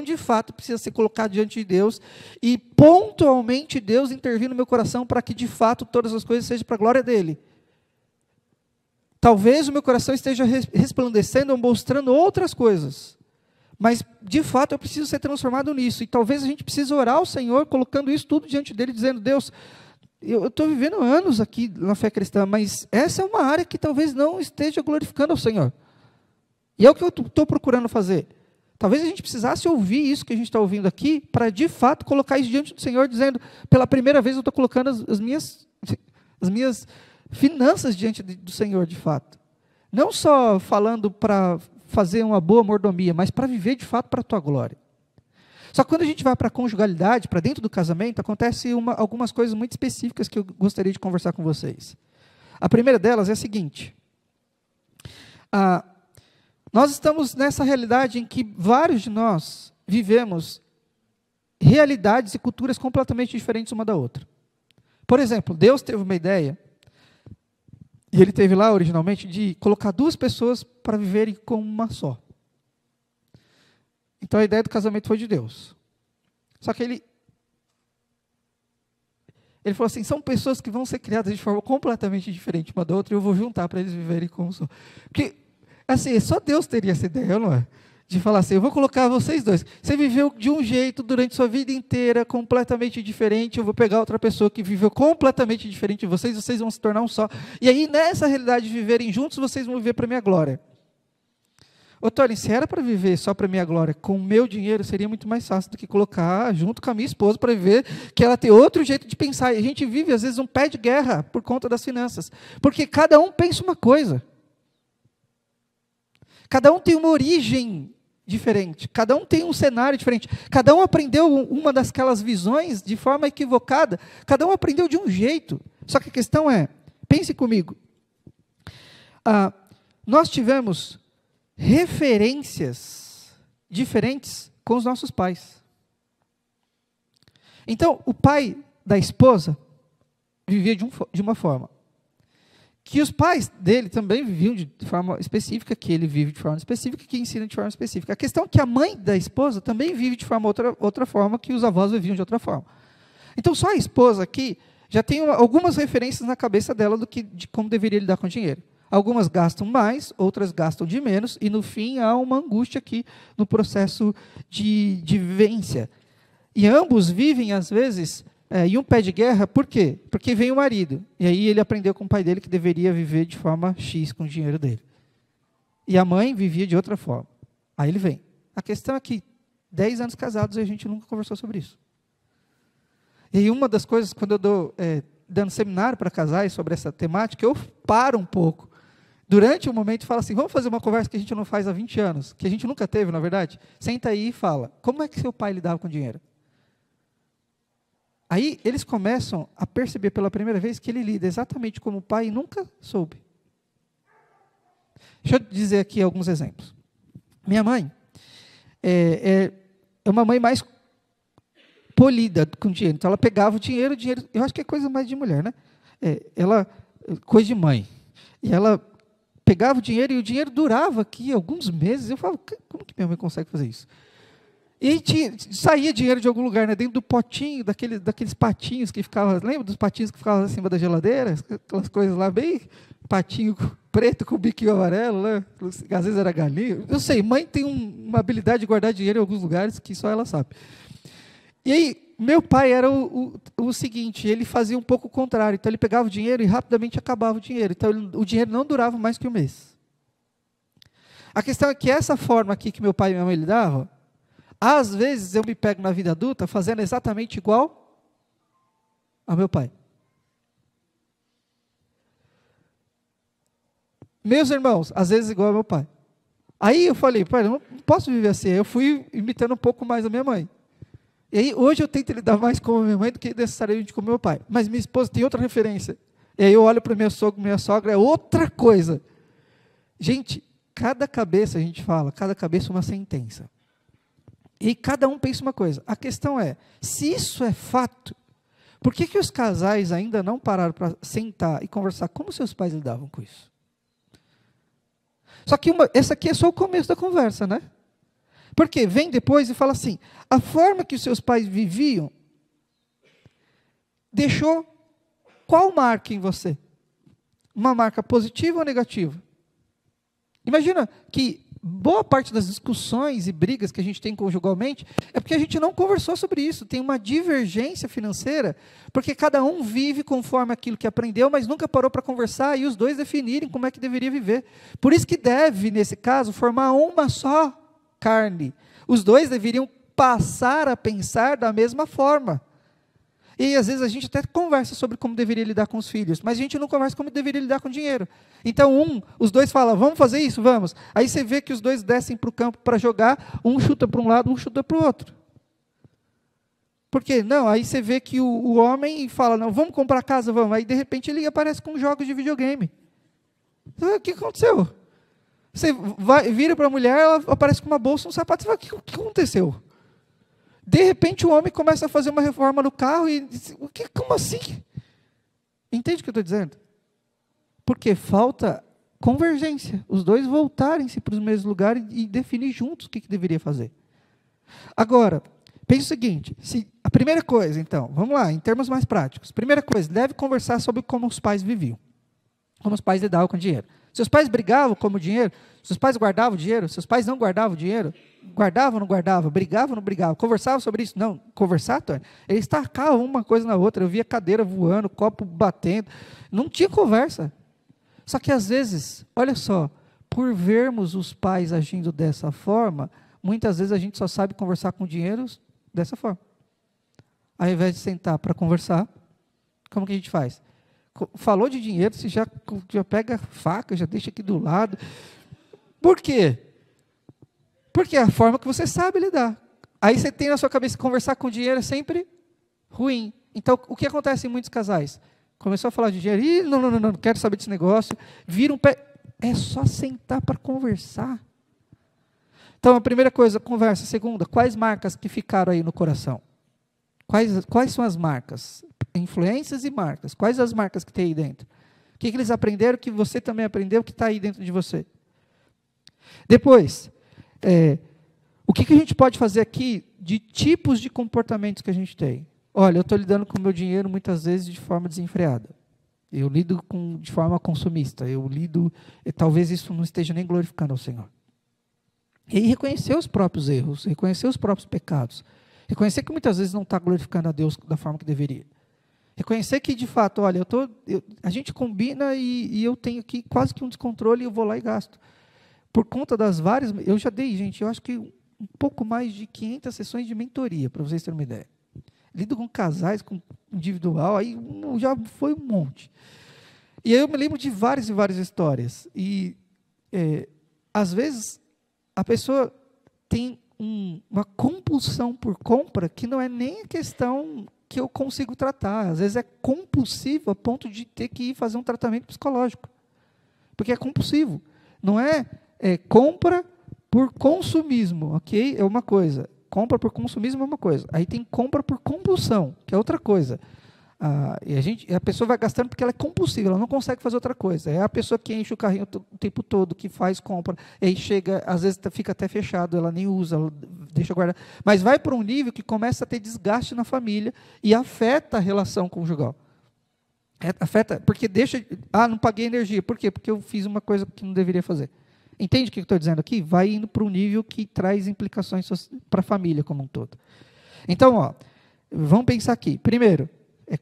de fato precisa ser colocado diante de Deus e pontualmente Deus intervir no meu coração para que de fato todas as coisas sejam para a glória dEle. Talvez o meu coração esteja resplandecendo ou mostrando outras coisas, mas de fato eu preciso ser transformado nisso, e talvez a gente precise orar ao Senhor, colocando isso tudo diante dEle, dizendo: Deus, eu estou vivendo anos aqui na fé cristã, mas essa é uma área que talvez não esteja glorificando ao Senhor. E é o que eu estou procurando fazer. Talvez a gente precisasse ouvir isso que a gente está ouvindo aqui, para de fato colocar isso diante do Senhor, dizendo: pela primeira vez eu estou colocando as minhas finanças diante do Senhor, de fato. Não só falando para fazer uma boa mordomia, mas para viver de fato para a tua glória. Só que quando a gente vai para a conjugalidade, para dentro do casamento, acontece algumas coisas muito específicas que eu gostaria de conversar com vocês. A primeira delas é a seguinte: nós estamos nessa realidade em que vários de nós vivemos realidades e culturas completamente diferentes uma da outra. Por exemplo, Deus teve uma ideia, e Ele teve lá originalmente, de colocar duas pessoas para viverem como uma só. Então a ideia do casamento foi de Deus. Só que ele falou assim: são pessoas que vão ser criadas de forma completamente diferente uma da outra, e eu vou juntar para eles viverem como só. Porque, assim, só Deus teria essa ideia, não é? De falar assim: eu vou colocar vocês dois. Você viveu de um jeito durante sua vida inteira, completamente diferente, eu vou pegar outra pessoa que viveu completamente diferente de vocês vão se tornar um só. E aí, nessa realidade de viverem juntos, vocês vão viver para a minha glória. Ô Tony, se era para viver só para a minha glória, com o meu dinheiro, seria muito mais fácil do que colocar junto com a minha esposa para viver, que ela tem outro jeito de pensar. E a gente vive, às vezes, um pé de guerra por conta das finanças. Porque cada um pensa uma coisa. Cada um tem uma origem diferente. Cada um tem um cenário diferente. Cada um aprendeu uma daquelas visões de forma equivocada. Cada um aprendeu de um jeito. Só que a questão é, pense comigo. Nós tivemos referências diferentes com os nossos pais. Então, o pai da esposa vivia de uma forma. que os pais dele também viviam de forma específica, que ele vive de forma específica, que ensina de forma específica. A questão é que a mãe da esposa também vive de forma outra forma, que os avós viviam de outra forma. Então, só a esposa aqui já tem algumas referências na cabeça dela de como deveria lidar com o dinheiro. Algumas gastam mais, outras gastam de menos, e no fim há uma angústia aqui no processo de vivência. E ambos vivem, às vezes, em um pé de guerra. Por quê? Porque vem o marido, e aí ele aprendeu com o pai dele que deveria viver de forma X com o dinheiro dele. E a mãe vivia de outra forma. Aí ele vem. A questão é que 10 anos casados e a gente nunca conversou sobre isso. E aí uma das coisas, quando eu dou dando seminário para casais sobre essa temática, eu paro um pouco durante o momento e falo assim, vamos fazer uma conversa que a gente não faz há 20 anos, que a gente nunca teve, na verdade? Senta aí e fala, como é que seu pai lidava com dinheiro? Aí eles começam a perceber pela primeira vez que ele lida exatamente como o pai nunca soube. Deixa eu dizer aqui alguns exemplos. Minha mãe é uma mãe mais polida com dinheiro. Então ela pegava o dinheiro, eu acho que é coisa mais de mulher, né? Coisa de mãe. E ela pegava o dinheiro e o dinheiro durava aqui alguns meses. Eu falo, como que minha mãe consegue fazer isso? E saía dinheiro de algum lugar, né, dentro do potinho, daqueles patinhos que ficavam, lembra dos patinhos que ficavam acima da geladeira? Aquelas coisas lá, bem patinho preto com biquinho amarelo, né? Às vezes era galinha. Eu sei, mãe tem uma habilidade de guardar dinheiro em alguns lugares que só ela sabe. E aí, meu pai era o seguinte, ele fazia um pouco o contrário. Então ele pegava o dinheiro e rapidamente acabava o dinheiro. Então o dinheiro não durava mais que um mês. A questão é que essa forma aqui que meu pai e minha mãe lidavam, às vezes eu me pego na vida adulta fazendo exatamente igual ao meu pai. Meus irmãos, às vezes igual ao meu pai. Aí eu falei, pai, eu não posso viver assim. Eu fui imitando um pouco mais a minha mãe. E aí hoje eu tento lidar mais com a minha mãe do que necessariamente com o meu pai. Mas minha esposa tem outra referência. E aí eu olho para o meu sogro, minha sogra, é outra coisa. Gente, cada cabeça, a gente fala, cada cabeça uma sentença. E cada um pensa uma coisa. A questão é, se isso é fato, por que os casais ainda não pararam para sentar e conversar como seus pais lidavam com isso? Só que essa aqui é só o começo da conversa, né? Porque vem depois e fala assim, a forma que os seus pais viviam deixou qual marca em você? Uma marca positiva ou negativa? Imagina que boa parte das discussões e brigas que a gente tem conjugalmente é porque a gente não conversou sobre isso. Tem uma divergência financeira, porque cada um vive conforme aquilo que aprendeu, mas nunca parou para conversar e os dois definirem como é que deveria viver. Por isso que deve, nesse caso, formar uma só carne. Os dois deveriam passar a pensar da mesma forma. E às vezes a gente até conversa sobre como deveria lidar com os filhos, mas a gente não conversa como deveria lidar com o dinheiro. Então os dois falam, vamos fazer isso? Vamos. Aí você vê que os dois descem para o campo para jogar, um chuta para um lado, um chuta para o outro. Por quê? Não, aí você vê que o homem fala, não, vamos comprar casa, vamos. Aí de repente ele aparece com jogos de videogame. Então, o que aconteceu? Você vira para a mulher, ela aparece com uma bolsa, um sapato, você fala, o que aconteceu? De repente o homem começa a fazer uma reforma no carro e diz, como assim? Entende o que eu estou dizendo? Porque falta convergência, os dois voltarem-se para os mesmos lugares e definir juntos o que deveria fazer. Agora, pense o seguinte, a primeira coisa, então, vamos lá, em termos mais práticos, primeira coisa, deve conversar sobre como os pais viviam, como os pais lidavam com o dinheiro. Seus pais brigavam com o dinheiro? Seus pais guardavam dinheiro? Seus pais não guardavam dinheiro? Guardavam ou não guardavam? Brigavam ou não brigavam? Conversavam sobre isso? Não. Conversar, Tony? Eles tacavam uma coisa na outra. Eu via cadeira voando, copo batendo. Não tinha conversa. Só que às vezes, olha só, por vermos os pais agindo dessa forma, muitas vezes a gente só sabe conversar com dinheiro dessa forma. Ao invés de sentar para conversar, como que a gente faz? Falou de dinheiro, você já pega a faca, já deixa aqui do lado. Por quê? Porque é a forma que você sabe lidar. Aí você tem na sua cabeça que conversar com dinheiro é sempre ruim. Então, o que acontece em muitos casais? Começou a falar de dinheiro, ih, não quero saber desse negócio. Vira um pé. É só sentar para conversar. Então, a primeira coisa, conversa. Segunda, quais marcas que ficaram aí no coração? Quais são as marcas? Influências e marcas. Quais as marcas que tem aí dentro? O que eles aprenderam que você também aprendeu, que está aí dentro de você? Depois, o que a gente pode fazer aqui de tipos de comportamentos que a gente tem? Olha, eu estou lidando com o meu dinheiro muitas vezes de forma desenfreada. Eu lido de forma consumista. Talvez isso não esteja nem glorificando ao Senhor. E reconhecer os próprios erros, reconhecer os próprios pecados. Reconhecer que muitas vezes não está glorificando a Deus da forma que deveria. Reconhecer que, de fato, olha, a gente combina e eu tenho aqui quase que um descontrole e eu vou lá e gasto. Por conta das várias... Eu já dei, gente, eu acho que um pouco mais de 500 sessões de mentoria, para vocês terem uma ideia. Lido com casais, com individual, aí já foi um monte. E aí eu me lembro de várias e várias histórias. E, às vezes, a pessoa tem uma compulsão por compra que não é nem a questão que eu consigo tratar. Às vezes é compulsivo a ponto de ter que ir fazer um tratamento psicológico. Porque é compulsivo. Não é compra por consumismo, ok? É uma coisa. Compra por consumismo é uma coisa. Aí tem compra por compulsão, que é outra coisa. E a pessoa vai gastando porque ela é compulsiva, ela não consegue fazer outra coisa. É a pessoa que enche o carrinho o tempo todo, que faz compra, e aí chega, às vezes fica até fechado, ela nem usa, ela deixa guardar. Mas vai para um nível que começa a ter desgaste na família e afeta a relação conjugal. Afeta, porque não paguei energia. Por quê? Porque eu fiz uma coisa que não deveria fazer. Entende o que eu estou dizendo aqui? Vai indo para um nível que traz implicações para a família como um todo. Então, vamos pensar aqui. Primeiro,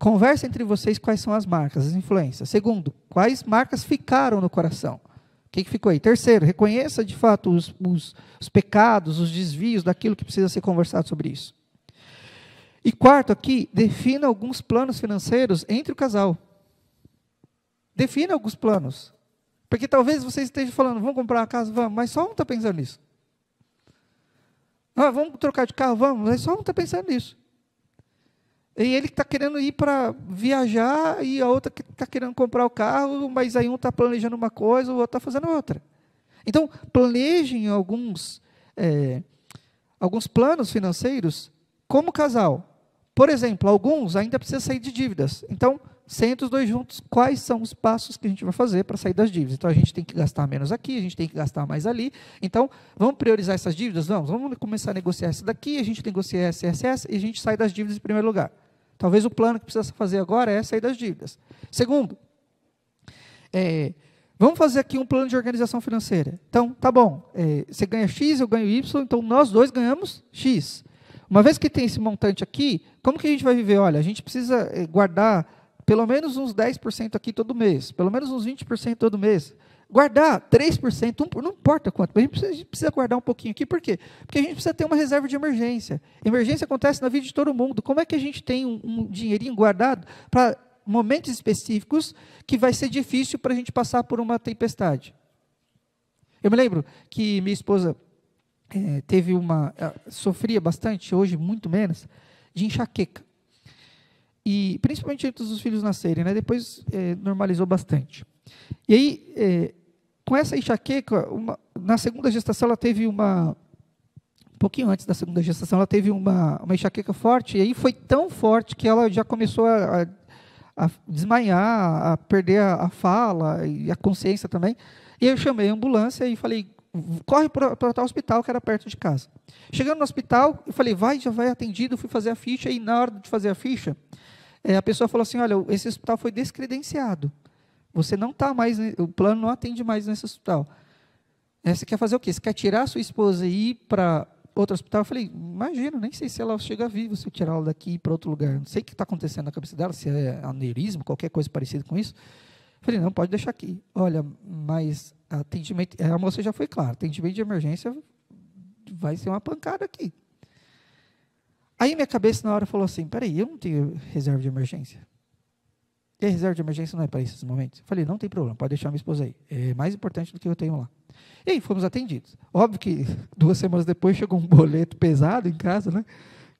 conversa entre vocês quais são as marcas, as influências. Segundo, quais marcas ficaram no coração? O que ficou aí? Terceiro, reconheça de fato os pecados, os desvios daquilo que precisa ser conversado sobre isso. E quarto aqui, defina alguns planos financeiros entre o casal. Defina alguns planos. Porque talvez você esteja falando, vamos comprar uma casa? Vamos, mas só um está pensando nisso. Vamos trocar de carro? Vamos, mas só um está pensando nisso. E ele está querendo ir para viajar e a outra está querendo comprar o carro, mas aí um está planejando uma coisa, o outro está fazendo outra. Então, planejem alguns planos financeiros como casal. Por exemplo, alguns ainda precisam sair de dívidas. Então, senta os dois juntos, quais são os passos que a gente vai fazer para sair das dívidas. Então, a gente tem que gastar menos aqui, a gente tem que gastar mais ali. Então, vamos priorizar essas dívidas? Vamos começar a negociar essa daqui, a gente negocia essa e a gente sai das dívidas em primeiro lugar. Talvez o plano que precisa fazer agora é sair das dívidas. Segundo, vamos fazer aqui um plano de organização financeira. Então, tá bom, você ganha X, eu ganho Y, então nós dois ganhamos X. Uma vez que tem esse montante aqui, como que a gente vai viver? Olha, a gente precisa guardar pelo menos uns 10% aqui todo mês, pelo menos uns 20% todo mês. Guardar 3%, não importa quanto, mas a gente precisa guardar um pouquinho aqui. Por quê? Porque a gente precisa ter uma reserva de emergência. Emergência acontece na vida de todo mundo. Como é que a gente tem um dinheirinho guardado para momentos específicos que vai ser difícil para a gente passar por uma tempestade? Eu me lembro que minha esposa sofria bastante, hoje muito menos, de enxaqueca. E principalmente antes dos filhos nascerem, né? Depois normalizou bastante. E aí, com essa enxaqueca, na segunda gestação ela teve um pouquinho antes da segunda gestação, ela teve uma enxaqueca forte, e aí foi tão forte que ela já começou a desmaiar, a perder a fala e a consciência também. E eu chamei a ambulância e falei, corre para tal hospital que era perto de casa. Chegando no hospital, eu falei, já vai atendido, fui fazer a ficha, e na hora de fazer a ficha, a pessoa falou assim, olha, esse hospital foi descredenciado. Você não está mais, o plano não atende mais nesse hospital. Você quer fazer o quê? Você quer tirar a sua esposa e ir para outro hospital? Eu falei, imagina, nem sei se ela chega viva se eu tirar ela daqui e ir para outro lugar. Não sei o que está acontecendo na cabeça dela, se é aneurisma, qualquer coisa parecida com isso. Eu falei, não, pode deixar aqui. Olha, mas atendimento, a moça já foi clara, atendimento de emergência vai ser uma pancada aqui. Aí minha cabeça na hora falou assim, peraí, eu não tenho reserva de emergência. E a reserva de emergência não é para esses momentos? Eu falei, não tem problema, pode deixar minha esposa aí. É mais importante do que eu tenho lá. E aí fomos atendidos. Óbvio que 2 semanas depois chegou um boleto pesado em casa, né?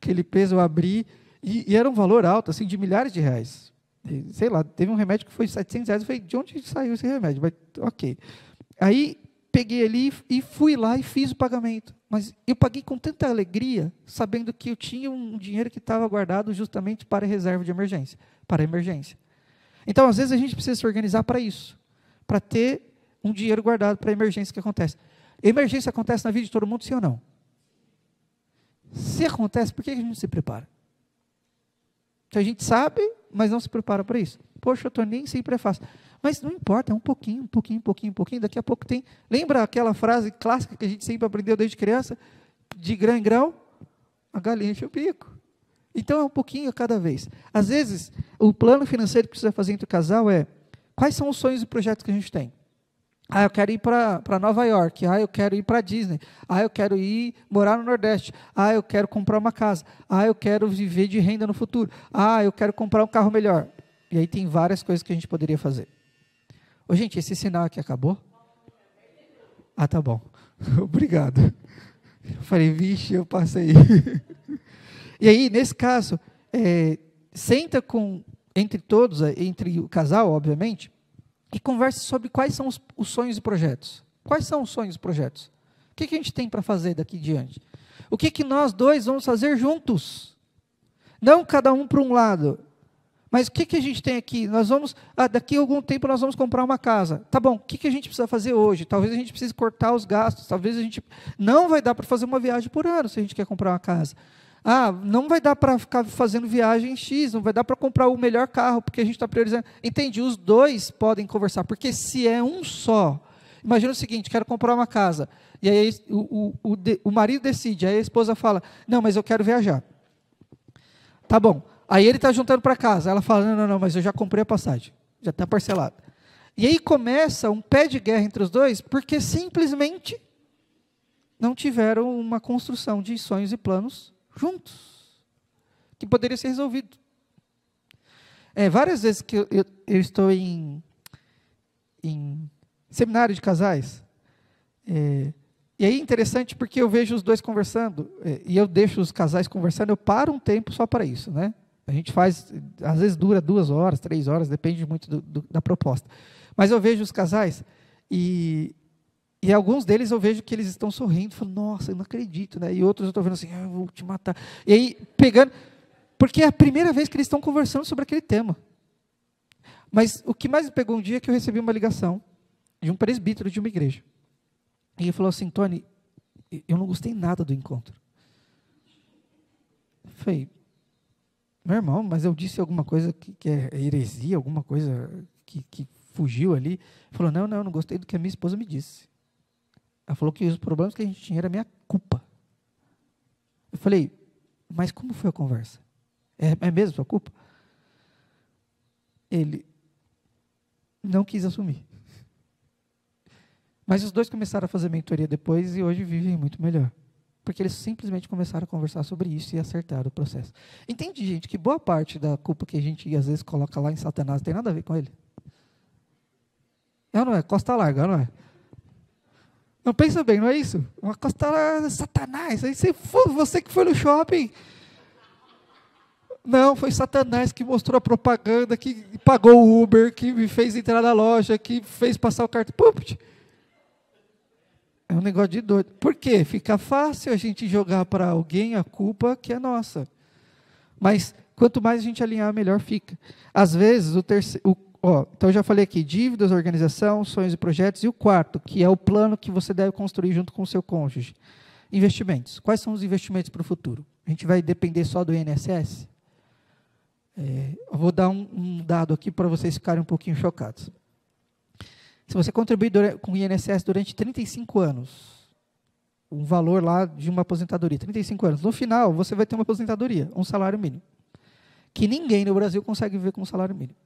Aquele peso eu abri, e era um valor alto, assim, de milhares de reais. E, sei lá, teve um remédio que foi R$700. Eu falei, de onde saiu esse remédio? Mas, ok. Aí peguei ali e fui lá e fiz o pagamento. Mas eu paguei com tanta alegria, sabendo que eu tinha um dinheiro que estava guardado justamente para a reserva de emergência, para a emergência. Então, às vezes, a gente precisa se organizar para isso, para ter um dinheiro guardado para a emergência que acontece. Emergência acontece na vida de todo mundo, sim ou não? Se acontece, por que a gente não se prepara? Então, a gente sabe, mas não se prepara para isso. Poxa, nem sempre é fácil. Mas não importa, é um pouquinho, daqui a pouco tem... Lembra aquela frase clássica que a gente sempre aprendeu desde criança? De grão em grão, a galinha enche o bico. Então, é um pouquinho a cada vez. Às vezes, o plano financeiro que precisa fazer entre o casal é: quais são os sonhos e projetos que a gente tem? Eu quero ir para Nova York. Eu quero ir para a Disney. Eu quero ir morar no Nordeste. Eu quero comprar uma casa. Eu quero viver de renda no futuro. Eu quero comprar um carro melhor. E aí tem várias coisas que a gente poderia fazer. Ô, gente, esse sinal aqui acabou? Tá bom. Obrigado. Eu falei, vixe, eu passei. E aí, nesse caso, senta entre todos, entre o casal, obviamente, e converse sobre quais são os sonhos e projetos. Quais são os sonhos e projetos? O que a gente tem para fazer daqui em diante? O que nós dois vamos fazer juntos? Não cada um para um lado. Mas o que a gente tem aqui? Nós vamos, daqui a algum tempo nós vamos comprar uma casa. Tá bom, o que a gente precisa fazer hoje? Talvez a gente precise cortar os gastos. Talvez a gente... Não vai dar para fazer uma viagem por ano se a gente quer comprar uma casa. Não vai dar para ficar fazendo viagem X, não vai dar para comprar o melhor carro, porque a gente está priorizando. Entende? Os dois podem conversar, porque se é um só... Imagina o seguinte, quero comprar uma casa. E aí o marido decide, aí a esposa fala, não, mas eu quero viajar. Tá bom. Aí ele está juntando para casa. Ela fala, não, mas eu já comprei a passagem. Já está parcelado. E aí começa um pé de guerra entre os dois, porque simplesmente não tiveram uma construção de sonhos e planos juntos, que poderia ser resolvido. Várias vezes que eu estou em seminário de casais, e aí é interessante porque eu vejo os dois conversando, e eu deixo os casais conversando, eu paro um tempo só para isso, né? A gente faz, às vezes dura 2 horas, 3 horas, depende muito da proposta. Mas eu vejo os casais, e alguns deles eu vejo que eles estão sorrindo, falando, nossa, eu não acredito, né? E outros eu estou vendo assim, eu vou te matar. E aí, pegando, porque é a primeira vez que eles estão conversando sobre aquele tema. Mas o que mais me pegou um dia é que eu recebi uma ligação de um presbítero de uma igreja. E ele falou assim, Tony, eu não gostei nada do encontro. Eu falei, meu irmão, mas eu disse alguma coisa que é heresia, alguma coisa que fugiu ali. Ele falou, não, eu não gostei do que a minha esposa me disse. Ela falou que os problemas que a gente tinha era minha culpa. Eu falei, mas como foi a conversa? É mesmo sua culpa? Ele não quis assumir. Mas os dois começaram a fazer mentoria depois e hoje vivem muito melhor. Porque eles simplesmente começaram a conversar sobre isso e acertaram o processo. Entende, gente, que boa parte da culpa que a gente às vezes coloca lá em Satanás não tem nada a ver com ele? Não é? Costa larga, não é? Não, pensa bem, não é isso? Uma costa larga, Satanás. Aí você que foi no shopping. Não, foi Satanás que mostrou a propaganda, que pagou o Uber, que me fez entrar na loja, que fez passar o cartão. Putz. É um negócio de doido. Por quê? Fica fácil a gente jogar para alguém a culpa que é nossa. Mas quanto mais a gente alinhar, melhor fica. Às vezes, então eu já falei aqui, dívidas, organização, sonhos e projetos. E o quarto, que é o plano que você deve construir junto com o seu cônjuge. Investimentos. Quais são os investimentos para o futuro? A gente vai depender só do INSS? Eu vou dar um dado aqui para vocês ficarem um pouquinho chocados. Se você contribuir com o INSS durante 35 anos, um valor lá de uma aposentadoria, 35 anos, no final você vai ter uma aposentadoria, um salário mínimo. Que ninguém no Brasil consegue viver com um salário mínimo.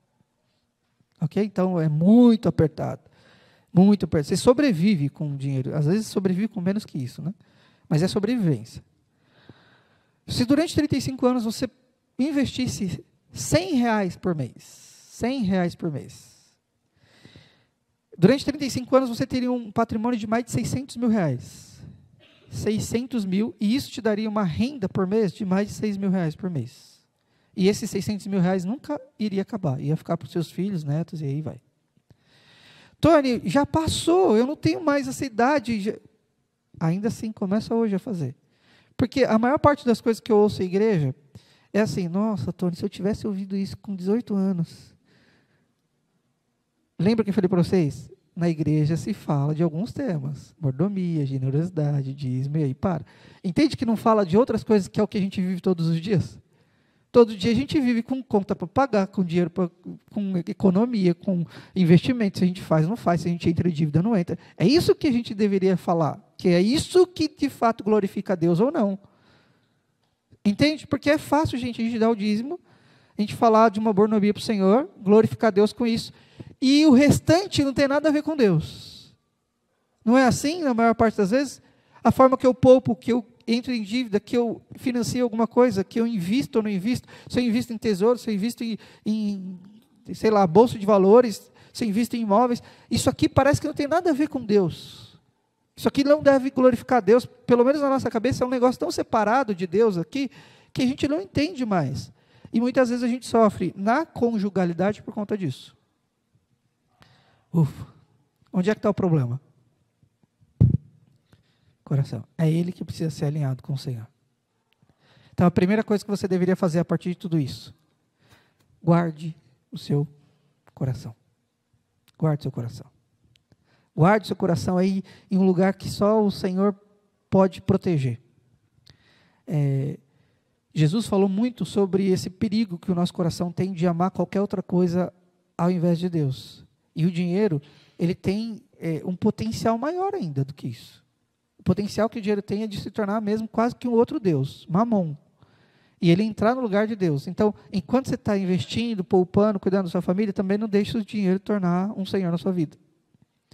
Ok? Então é muito apertado. Muito apertado. Você sobrevive com dinheiro. Às vezes sobrevive com menos que isso, né? Mas é sobrevivência. Se durante 35 anos você investisse R$100 por mês, R$100 por mês, durante 35 anos você teria um patrimônio de mais de R$600 mil. 600 mil, e isso te daria uma renda por mês de mais de R$6 mil por mês. E esses R$600 mil nunca iria acabar, ia ficar para os seus filhos, netos, e aí vai. Tony, já passou, eu não tenho mais essa idade. Ainda assim, começa hoje a fazer. Porque a maior parte das coisas que eu ouço em igreja é assim, nossa, Tony, se eu tivesse ouvido isso com 18 anos, Lembra que eu falei para vocês? Na igreja se fala de alguns temas. Mordomia, generosidade, dízimo, e aí para. Entende que não fala de outras coisas que é o que a gente vive todos os dias? Todo dia a gente vive com conta para pagar, com dinheiro, com economia, com investimento. Se a gente faz, não faz. Se a gente entra em dívida, não entra. É isso que a gente deveria falar. Que é isso que de fato glorifica a Deus ou não. Entende? Porque é fácil, gente, a gente dar o dízimo, a gente falar de uma mordomia para o Senhor, glorificar Deus com isso. E o restante não tem nada a ver com Deus. Não é assim, na maior parte das vezes? A forma que eu poupo, que eu entro em dívida, que eu financio alguma coisa, que eu invisto ou não invisto, se eu invisto em tesouro, se eu invisto em sei lá, bolsa de valores, se eu invisto em imóveis, isso aqui parece que não tem nada a ver com Deus. Isso aqui não deve glorificar Deus, pelo menos na nossa cabeça é um negócio tão separado de Deus aqui, que a gente não entende mais. E muitas vezes a gente sofre na conjugalidade por conta disso. Ufa, onde é que está o problema? Coração. É ele que precisa ser alinhado com o Senhor. Então, a primeira coisa que você deveria fazer a partir de tudo isso, guarde o seu coração. Guarde o seu coração. Guarde o seu coração aí em um lugar que só o Senhor pode proteger. Jesus falou muito sobre esse perigo que o nosso coração tem de amar qualquer outra coisa ao invés de Deus. E o dinheiro, ele tem um potencial maior ainda do que isso. O potencial que o dinheiro tem é de se tornar mesmo quase que um outro Deus, Mamon. E ele entrar no lugar de Deus. Então, enquanto você está investindo, poupando, cuidando da sua família, também não deixe o dinheiro tornar um senhor na sua vida.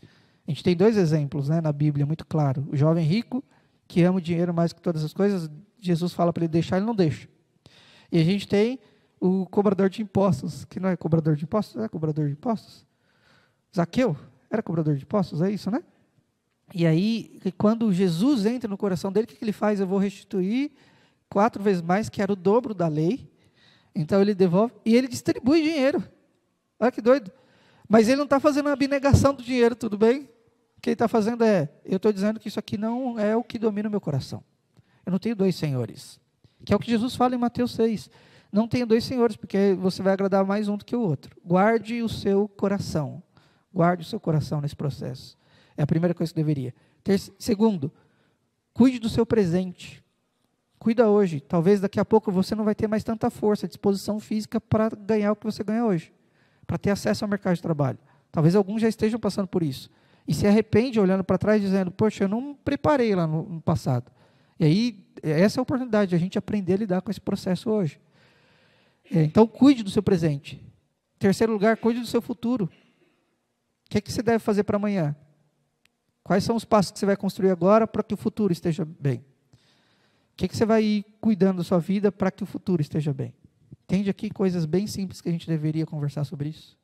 A gente tem 2 exemplos, né, na Bíblia, muito claro. O jovem rico, que ama o dinheiro mais que todas as coisas, Jesus fala para ele deixar, ele não deixa. E a gente tem o cobrador de impostos, que não é cobrador de impostos, é cobrador de impostos? Zaqueu era cobrador de impostos, é isso, né? E aí, quando Jesus entra no coração dele, o que ele faz? Eu vou restituir 4 vezes mais, que era o dobro da lei. Então ele devolve e ele distribui dinheiro. Olha que doido. Mas ele não está fazendo uma abnegação do dinheiro, tudo bem? O que ele está fazendo eu estou dizendo que isso aqui não é o que domina o meu coração. Eu não tenho 2 senhores. Que é o que Jesus fala em Mateus 6. Não tenho 2 senhores, porque você vai agradar mais um do que o outro. Guarde o seu coração. Guarde o seu coração nesse processo. É a primeira coisa que deveria. Segundo, cuide do seu presente. Cuida hoje. Talvez daqui a pouco você não vai ter mais tanta força, disposição física para ganhar o que você ganha hoje. Para ter acesso ao mercado de trabalho. Talvez alguns já estejam passando por isso. E se arrepende olhando para trás dizendo, poxa, eu não me preparei lá no passado. E aí, essa é a oportunidade de a gente aprender a lidar com esse processo hoje. Então, cuide do seu presente. Em terceiro lugar, cuide do seu futuro. O que você deve fazer para amanhã? Quais são os passos que você vai construir agora para que o futuro esteja bem? O que você vai ir cuidando da sua vida para que o futuro esteja bem? Entende aqui coisas bem simples que a gente deveria conversar sobre isso?